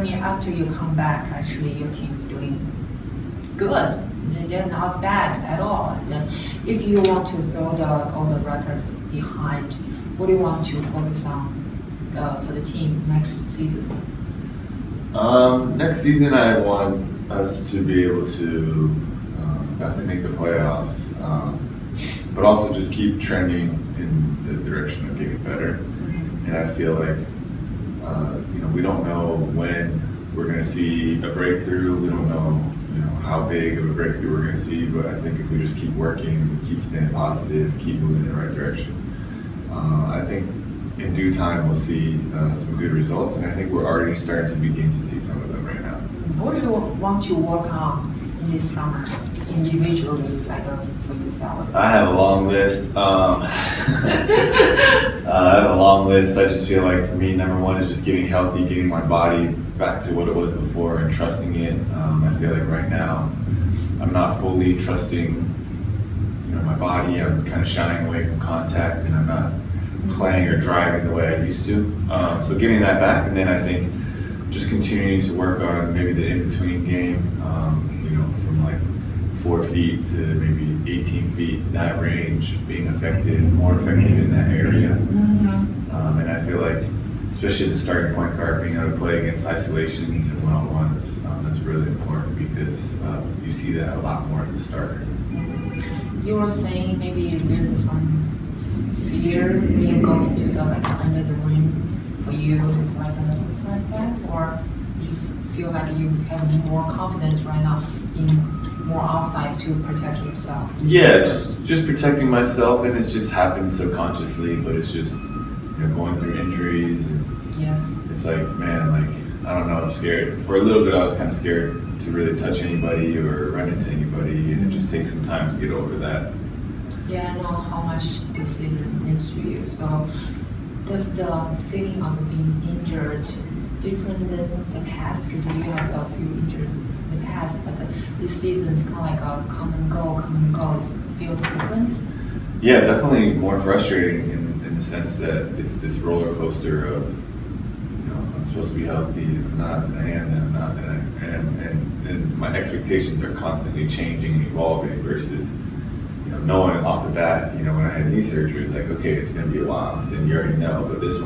mean, after you come back, actually your team is doing good. They're not bad at all. And if you want to throw all the records behind, what do you want to focus on for the team next season? Next season, I want us to be able to definitely make the playoffs, but also just keep trending in the direction of getting better. And I feel like we don't know when we're going to see a breakthrough. We don't know how big of a breakthrough we're going to see. But I think if we just keep working, keep staying positive, keep moving in the right direction, I think in due time we'll see some good results. And I think we're already starting to begin to see some of them right now. What do you want to work on in this summer, individually, like for yourself? I have a long list. I have a long list. I just feel like for me, number one is just getting healthy, getting my body back to what it was before and trusting it. I feel like right now I'm not fully trusting my body. I'm kind of shying away from contact, and I'm not playing or driving the way I used to. So getting that back, and then I think just continuing to work on maybe the in-between game, from like 4 feet to maybe 18 feet, that range, being more effective in that area. And I feel like, especially the starting point guard, being able to play against isolations and one-on-ones, that's really important because you see that a lot more as a starter. You were saying maybe there's some fear being going to the under the rim for you. It's like that, or you just feel like you have more confidence right now in more outside to protect yourself? Yeah, just protecting myself, and it's just happened subconsciously, but it's just going through injuries, and yes, it's like, man, like I don't know, I'm scared. For a little bit I was kind of scared to really touch anybody or run into anybody, and it just takes some time to get over that. Yeah, I know how much this season means to you. So does the feeling of being injured different than the past? Because you have a few injured in the past, but this season is kind of like a come and go. Does it feel different? Yeah, definitely more frustrating in the sense that it's this roller coaster of, I'm supposed to be healthy, I'm not, then I am, then I'm not, then I am, and my expectations are constantly changing and evolving versus, knowing off the bat, when I had knee surgery, it's like, okay, it's going to be a while, and you already know, but this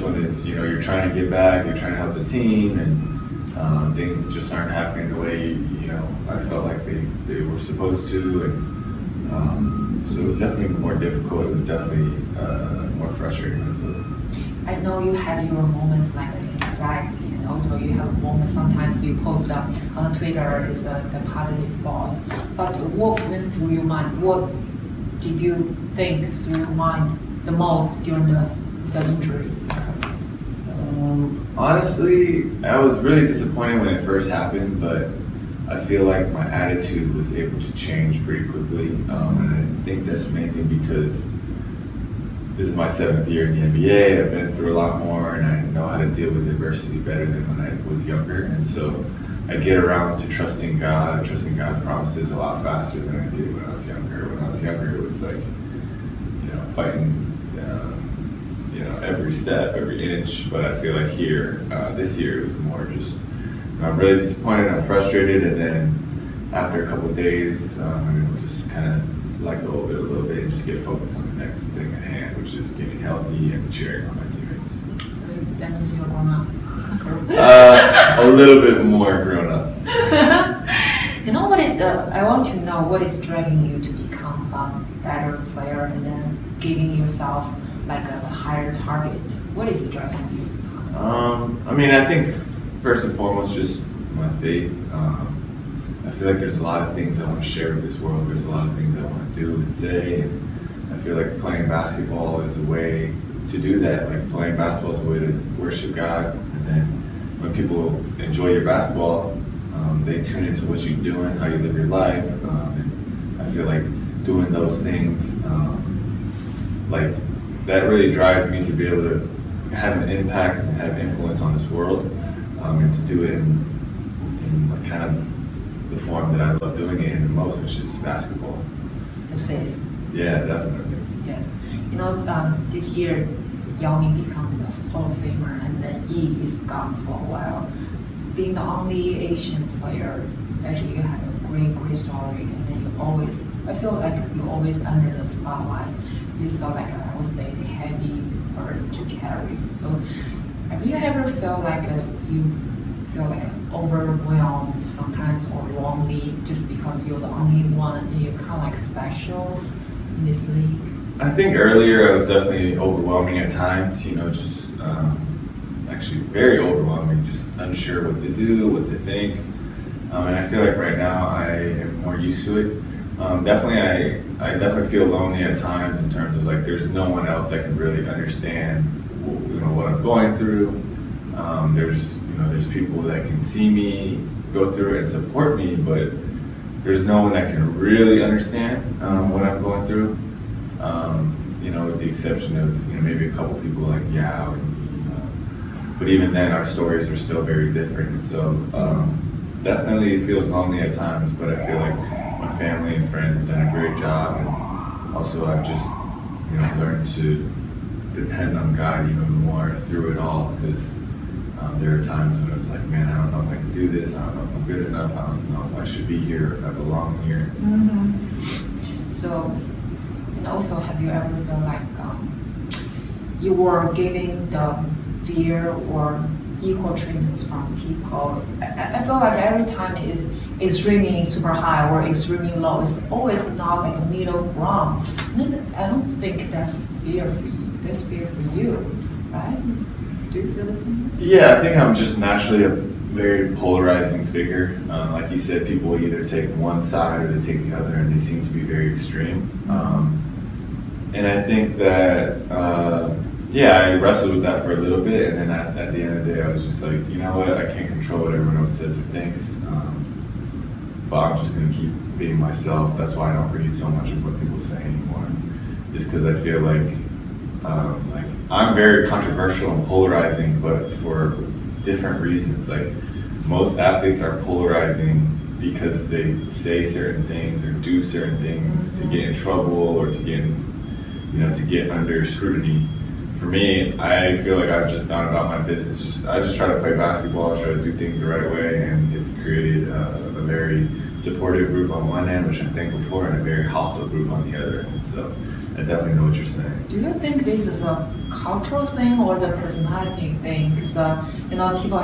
one is, you're trying to get back, you're trying to help the team, and things just aren't happening the way, I felt like they were supposed to, and so it was definitely more difficult, it was definitely more frustrating mentally. I know you have your moments like anxiety, and also you have moments sometimes you post up on Twitter is the positive thoughts. But what went through your mind? What did you think through your mind the most during the injury? Honestly, I was really disappointed when it first happened, but I feel like my attitude was able to change pretty quickly, and I think that's mainly because this is my 7th year in the NBA. I've been through a lot more, and I know how to deal with adversity better than when I was younger. And so I get around to trusting God, trusting God's promises a lot faster than I did when I was younger. When I was younger, it was like, fighting, every step, every inch. But I feel like this year, it was more just, I'm really disappointed, I'm frustrated, and then after a couple of days, I just kind of let go of it a little bit and just get focused on the next thing at hand, which is getting healthy and cheering on my teammates. So that means you're grown up. A little bit more grown up. I want to know what is driving you to become a better player and then giving yourself like a higher target. What is driving you? I think first and foremost, just my faith. I feel like there's a lot of things I want to share with this world. There's a lot of things I want to do and say. And I feel like playing basketball is a way to do that. Like playing basketball is a way to worship God. And then when people enjoy your basketball, they tune into what you're doing, how you live your life. And I feel like doing those things, like that really drives me to be able to have an impact and have influence on this world, and to do it in like kind of the form that I love doing it in the most, which is basketball. The faith. Yeah, definitely. Yes. This year Yao Ming become the Hall of Famer, and then Yi is gone for a while. Being the only Asian player, especially you have a great story, and then you always, I feel like you always under the spotlight. You saw like I would say the heavy burden to carry. So have you ever felt like you feel like overwhelmed sometimes or lonely just because you're the only one and you're kind of like special in this league? I think earlier I was definitely overwhelming at times, just actually very overwhelming, just unsure what to do, what to think. And I feel like right now I am more used to it. Definitely, I definitely feel lonely at times in terms of like there's no one else that can really understand, what I'm going through. There's people that can see me go through it and support me, but there's no one that can really understand what I'm going through. With the exception of maybe a couple people like Yao, but even then our stories are still very different. So definitely it feels lonely at times, but I feel like my family and friends have done a great job, and also I've just learned to depend on God even more through it all, because there are times when it was like, man, I don't know if I can do this, I don't know if I'm good enough, I don't know if I should be here, if I belong here. Mm-hmm. So, and also have you ever felt like you were giving the fear or equal treatments from people? I feel like every time it is extremely super high or extremely low, it's always not like a middle ground. And I don't think that's fear for you. That's fear for you, right? Do you feel the same? Yeah, I think I'm just naturally a very polarizing figure. Like you said, people either take one side or they take the other, and they seem to be very extreme. And I think that, I wrestled with that for a little bit, and then at the end of the day, I was just like, you know what, I can't control what everyone else says or thinks, but I'm just going to keep being myself. That's why I don't read so much of what people say anymore, just because I feel like I'm very controversial and polarizing, but for different reasons. Like most athletes are polarizing because they say certain things or do certain things to get in trouble or to get under scrutiny. For me, I feel like I've just gone about my business. I just try to play basketball, try to do things the right way, and it's created a very supportive group on one end, which I'm thankful for, and a very hostile group on the other end. So I definitely know what you're saying. Do you think this is a cultural thing or the personality thing? Because people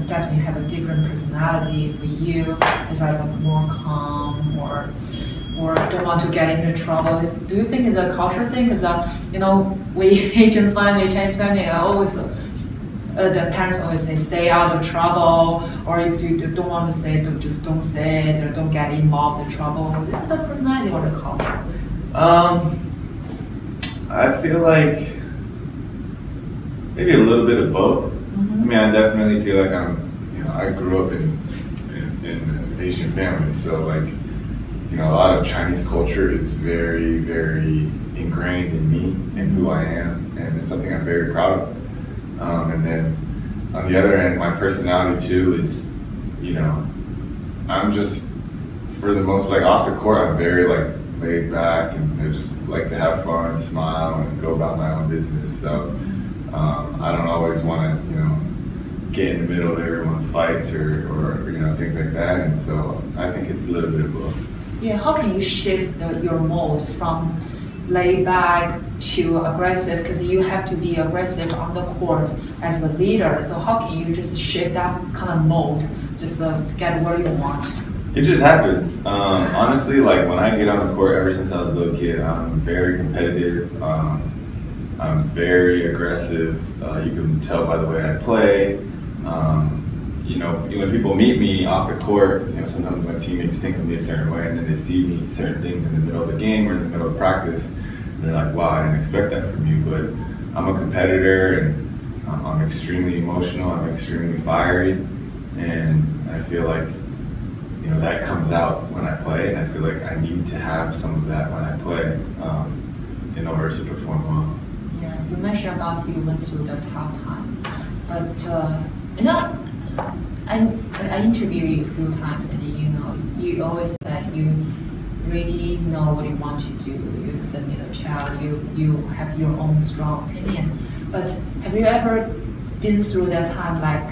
definitely have a different personality. For you, it's like a more calm or don't want to get into trouble. Do you think it's a cultural thing? Because we Asian family, Chinese family, the parents always say stay out of trouble, or if you don't want to say it, just don't say it, or don't get involved in trouble. Is it the personality or the culture? I feel like maybe a little bit of both. Mm-hmm. I mean, I definitely feel like I grew up in an Asian family, so a lot of Chinese culture is very, very ingrained in me and who I am, and it's something I'm very proud of. And then on the other end, my personality too is, I'm just, for the most, off the court, I'm very laid back, and I just like to have fun and smile and go about my own business. So I don't always want to, get in the middle of everyone's fights or things like that. And so I think it's a little bit of both. Yeah, how can you shift your mode from laid back to aggressive? Because you have to be aggressive on the court as a leader. So how can you just shift that kind of mode, just get where you want? It just happens. Honestly, when I get on the court, ever since I was a little kid, I'm very competitive. I'm very aggressive. You can tell by the way I play. When people meet me off the court, sometimes my teammates think of me a certain way, and then they see me certain things in the middle of the game or in the middle of practice, and they're like, wow, I didn't expect that from you. But I'm a competitor, and I'm extremely emotional, I'm extremely fiery, and I feel like that comes out when I play, and I feel like I need to have some of that when I play in order to perform well. Yeah, you mentioned about you went through the tough time, but I interviewed you a few times, and you always said you really know what you want to do. You're the middle child. You have your own strong opinion. But have you ever been through that time like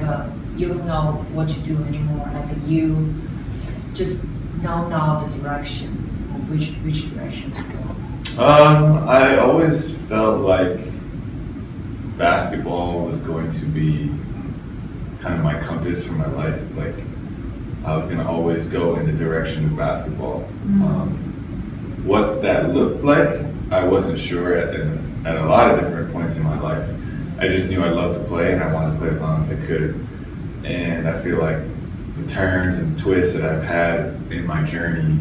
you don't know what to do anymore, like you just know now the direction, which direction to go? I always felt like basketball was going to be kind of my compass for my life. Like I was going to always go in the direction of basketball. What that looked like, I wasn't sure at a lot of different points in my life. I just knew I loved to play and I wanted to play as long as I could. And I feel like the turns and the twists that I've had in my journey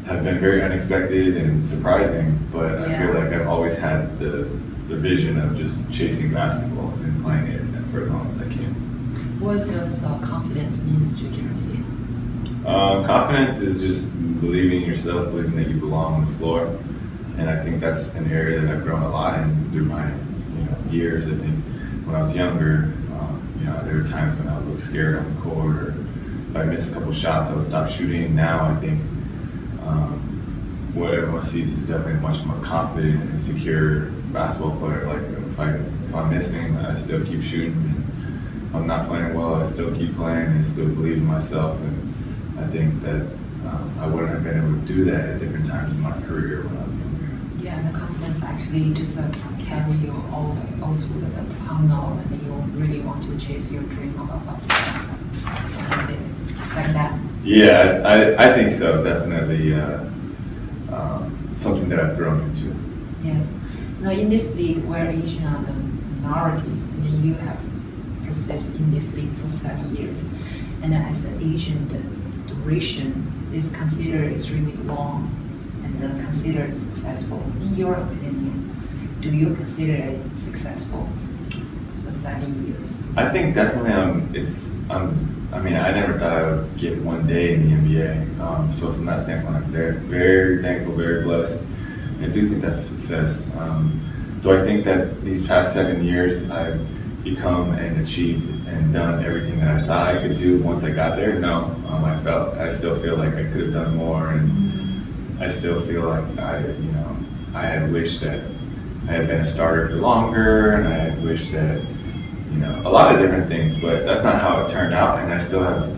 have been very unexpected and surprising, but I feel like I've always had the vision of just chasing basketball and playing it for as long as I can. What does confidence mean to Jeremy? Confidence is just believing in yourself, believing that you belong on the floor, and I think that's an area that I've grown a lot in through my years. I think when I was younger, there were times when I would look scared on the court, or if I missed a couple shots, I would stop shooting. Now I think what everyone sees is definitely a much more confident and secure basketball player. Like if I'm missing, I still keep shooting. And if I'm not playing well, I still keep playing and still believe in myself. And I think that I wouldn't have been able to do that at different times in my career when I was younger. Yeah, the confidence actually just carry you all through the tunnel, and you really want to chase your dream of basketball. Is it like that? Yeah, I think so. Definitely something that I've grown into. Yes. Now, in this league, where Asian are the minority, and you have persisted in this league for 7 years, and as an Asian, the duration is considered extremely long and considered successful. In your opinion, do you consider it successful for 7 years? I think definitely I mean, I never thought I would get one day in the NBA. So from that standpoint, I'm very thankful, very blessed. I do think that's a success. Do I think that these past 7 years I've become and achieved and done everything that I thought I could do once I got there? No. I still feel like I could have done more, and I still feel like I had wished that I had been a starter for longer, and I had wished that a lot of different things, but that's not how it turned out, and I still have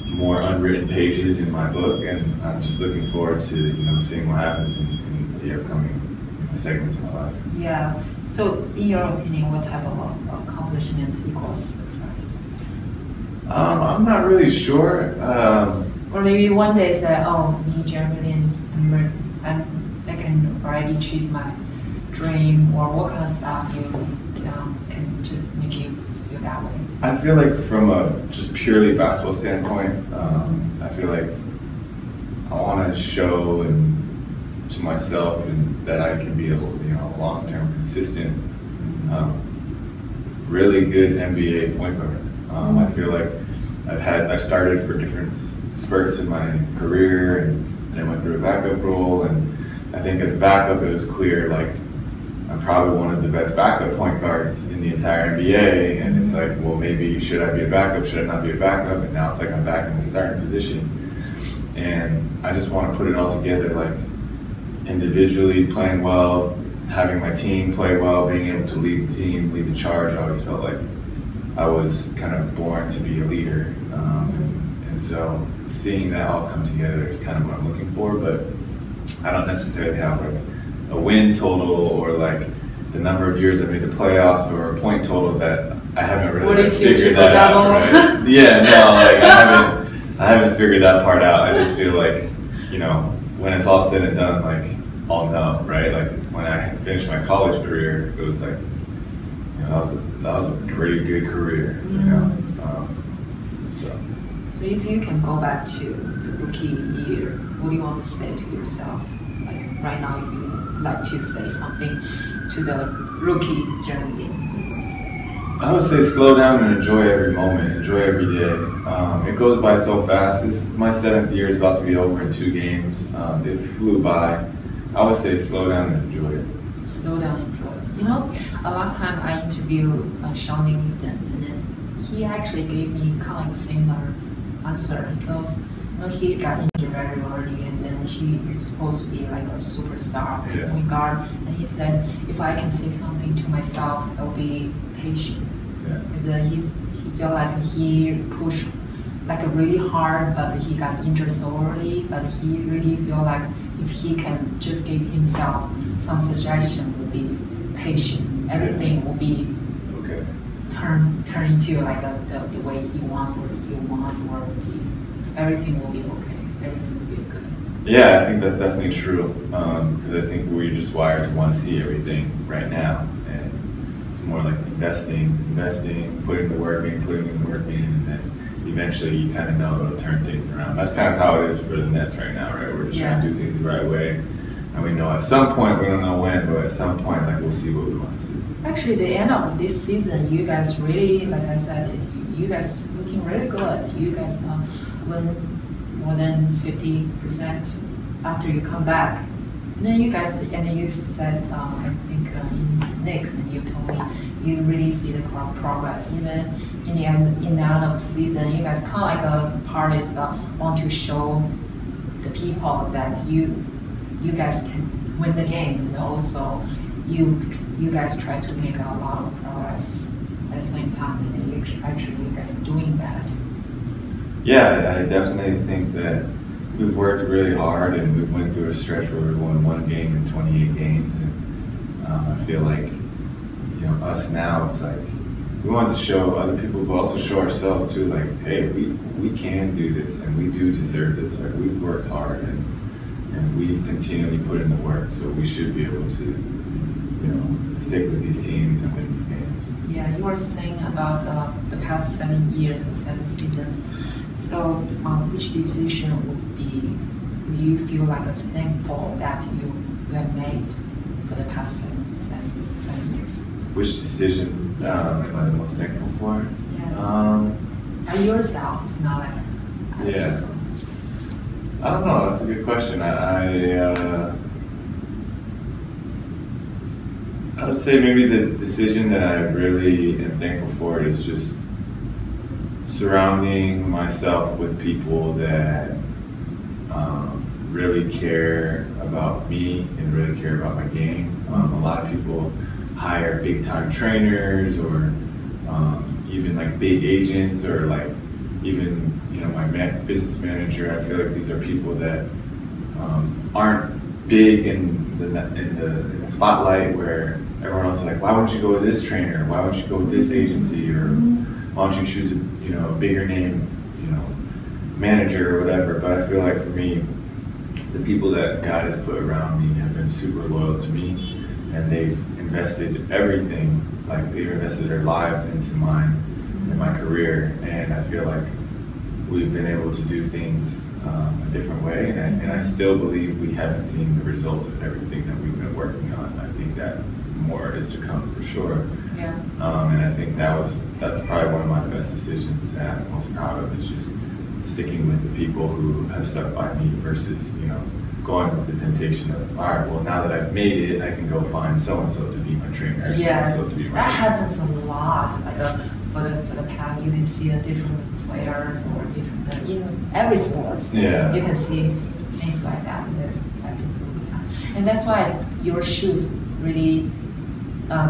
more unwritten pages in my book, and I'm just looking forward to seeing what happens in the upcoming segments of my life. Yeah. So, in your opinion, what type of accomplishments equals success? I'm not really sure. Or maybe one day say, oh, me, Jeremy Lin, I can already achieve my dream, or what kind of stuff you can just make you feel that way? I feel like from a just purely basketball standpoint, I feel like I want to show to myself and that I can be a long-term, consistent, really good NBA point guard. I feel like I started for different spurts in my career, and I went through a backup role, and I think as a backup it was clear like I'm probably one of the best backup point guards in the entire NBA, and it's like, well, maybe should I be a backup, should I not be a backup? And now it's like I'm back in the starting position, and I just want to put it all together, like individually playing well, having my team play well, being able to lead the team, lead the charge. I always felt like I was kind of born to be a leader, and so seeing that all come together is kind of what I'm looking for, but I don't necessarily have like a win total or like the number of years I made the playoffs or a point total that I haven't really figured that out. Right? Yeah, no, like I haven't figured that part out. I just feel like, when it's all said and done, like I'll know, right? Like when I finished my college career, it was like, that was a pretty good career, So if you can go back to the rookie year, what do you want to say to yourself? Like right now, if you like to say something to the rookie Jeremy, what would you say? I would say slow down and enjoy every moment, enjoy every day. It goes by so fast. My 7th year is about to be over in 2 games. It flew by. I would say slow down and enjoy it. Slow down and enjoy it. Last time I interviewed Sean Livingston, and then he actually gave me kind of similar answer. He goes, he got injured very early, and then he is supposed to be like a superstar point guard. And he said, if I can say something to myself, I'll be patient. Because he felt like he pushed like really hard, but he got injured so early. But he really feel like if he can just give himself some suggestion, would be patient. Everything will be turn into like the way he wants, or be. Everything will be okay. Everything will be good. Yeah, I think that's definitely true. Because I think we're just wired to want to see everything right now, and it's more like investing, putting the work in, and then eventually you kind of know it'll turn things around. That's kind of how it is for the Nets right now, right? We're just trying to do things the right way, and we know at some point, we don't know when, but at some point, like, we'll see what we want to see. Actually, the end of this season, you guys really, like I said, you guys looking really good. You guys win more than 50% after you come back. And then you guys, and you said, I think in Knicks, and you told me you really see the progress. Even in the end of the season, you guys kind of like a parties want to show the people that you guys can win the game, and also you guys try to make a lot of progress at the same time, and you guys doing that. Yeah, I definitely think that we've worked really hard, and we've went through a stretch where we won one game in 28 games, and I feel like, you know, us now, it's like we want to show other people, but also show ourselves too, like, hey, we can do this, and we do deserve this. Like, we've worked hard, and we've continually put in the work, so we should be able to, you know, stick with these teams and win these games. Yeah, you were saying about the past 7 years and 7 seasons. So, which decision would you feel like thankful that you have made for the past seven years? Which decision am I the most thankful for? Yes. By yourself, it's not like. Yeah. I don't know. That's a good question. I would say maybe the decision that I really am thankful for is just surrounding myself with people that really care about me and really care about my game. A lot of people hire big-time trainers, or even like big agents, or like even, you know, my business manager. I feel like these are people that aren't big in the spotlight, where everyone else is like, why wouldn't you go with this trainer? Why wouldn't you go with this agency? Or why don't you choose a bigger name, manager or whatever? But I feel like for me, the people that God has put around me have been super loyal to me, and they've invested everything, like they've invested their lives into mine and my career. And I feel like we've been able to do things a different way, and I still believe we haven't seen the results of everything that we've been working on. I think that more is to come for sure. Yeah. And I think that's probably one of my best decisions that I'm most proud of, is just sticking with the people who have stuck by me versus, going with the temptation of, all right, well, now that I've made it, I can go find so-and-so to be my trainer. Yeah, so-and-so to be my that happens a lot. Like for the past, you can see the different players or different, in every sports. Yeah. You can see things like that. This happens all the time. And that's why your shoes really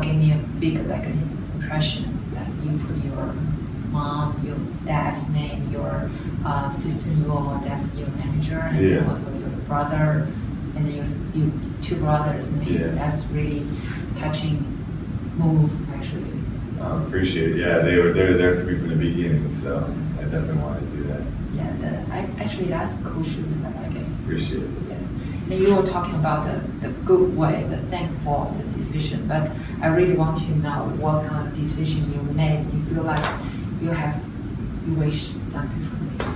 gave me a big impression. That's you put your mom, your dad's name, your sister-in-law, that's your manager, and also your brother, and then your two brothers' name. Yeah. That's really touching move, actually. Appreciate it. Yeah, they were there for me from the beginning, so I definitely wanted to do that. Yeah, actually that's cool shoes. I like it. Appreciate it. Yes. And you were talking about the good way, the thankful, the decision, but I really want to know what kind of decision you made. You feel like you wish done differently.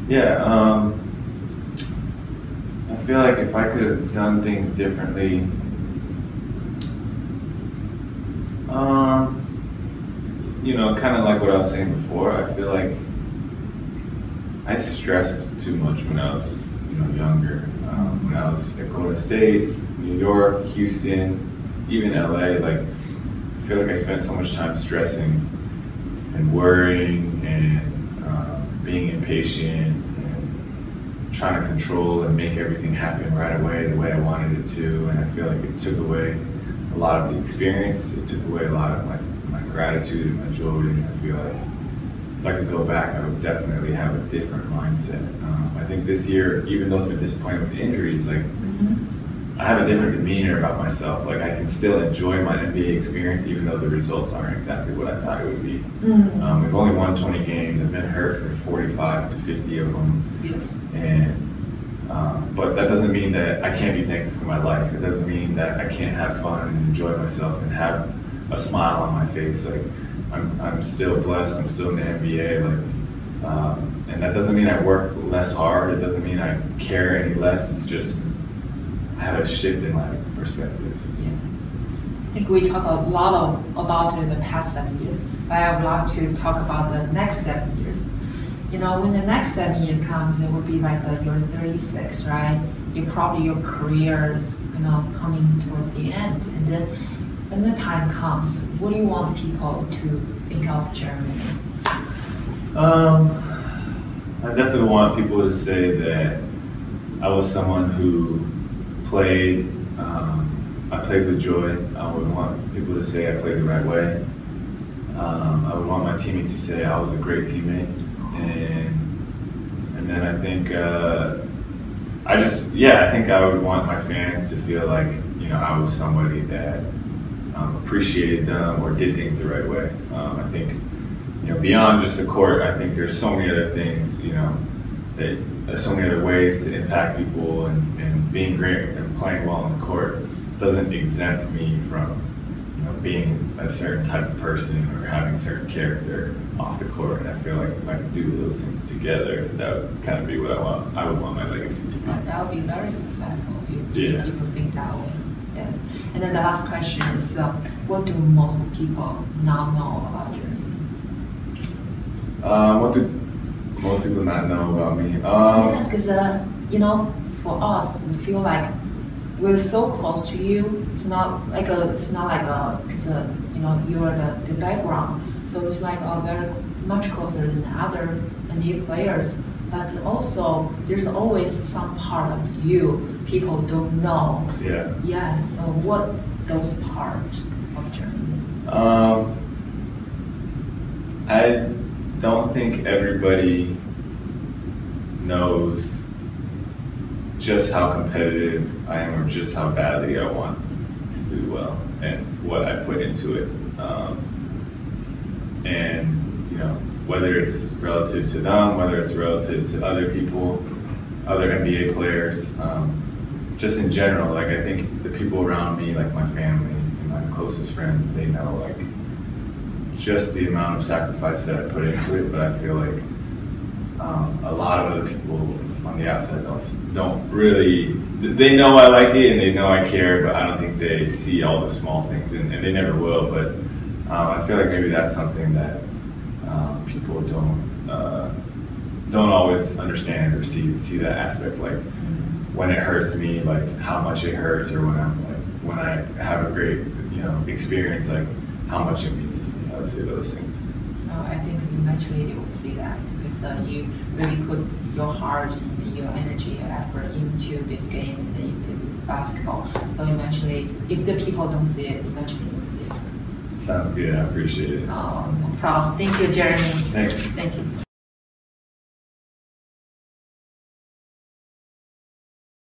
Yeah, I feel like if I could have done things differently, kind of like what I was saying before, I feel like I stressed too much when I was, younger. When I was at Golden State, New York, Houston, even LA, I feel like I spent so much time stressing and worrying and being impatient and trying to control and make everything happen right away the way I wanted it to, and I feel like it took away a lot of the experience. It took away a lot of my gratitude and my joy, and I feel like if I could go back, I would definitely have a different mindset. I think this year, even though it's been disappointing with the injuries, like I have a different demeanor about myself. Like I can still enjoy my NBA experience even though the results aren't exactly what I thought it would be. We've only won 20 games. I've been hurt for 45 to 50 of them. Yes. And but that doesn't mean that I can't be thankful for my life. It doesn't mean that I can't have fun and enjoy myself and have a smile on my face. Like I'm still blessed. I'm still in the NBA. And that doesn't mean I work less hard. It doesn't mean I care any less. It's just I have a shift in my perspective. Yeah. I think we talk a lot about the past 7 years, but I would like to talk about the next 7 years. You know, when the next 7 years comes, it will be like you're 36, right? Your career's coming towards the end, and then when the time comes, what do you want people to think of Jeremy? I definitely want people to say that I was someone who played. I played with joy. I would want people to say I played the right way. I would want my teammates to say I was a great teammate, and then I think I think I would want my fans to feel like I was somebody that appreciated them or did things the right way. I think beyond just the court, I think there's so many other things that so many other ways to impact people, and being great and playing well on the court doesn't exempt me from being a certain type of person or having certain character off the court. And I feel like if I could do those things together, that would kind of be what I would want my legacy to be. That would be very successful if Yeah. people think that way. Yes. And then the last question is, what do most people not know about you? What do most people not know about me? Yes, because for us, we feel like we're so close to you. It's not like you're the background. So it's like very much closer than other NBA players. But also, there's always some part of you people don't know. Yeah. Yes. So what those parts of Jeremy? I don't think everybody knows just how competitive I am or just how badly I want to do well and what I put into it. And whether it's relative to them, whether it's relative to other people, other NBA players, just in general, like I think the people around me, like my family and my closest friends, they know like just the amount of sacrifice that I put into it. But I feel like a lot of other people on the outside don't really, they know I like it and they know I care, but I don't think they see all the small things, and they never will. But I feel like maybe that's something that people don't always understand or see that aspect. Like when it hurts me, like how much it hurts, or when I have a great experience, like how much it means to me. I would say those things. I think eventually they will see that, because you really put your heart and your energy and effort into this game and into basketball. So eventually, if the people don't see it, eventually they'll see it. Sounds good. I appreciate it. No problem. Thank you, Jeremy. Thanks. Thank you.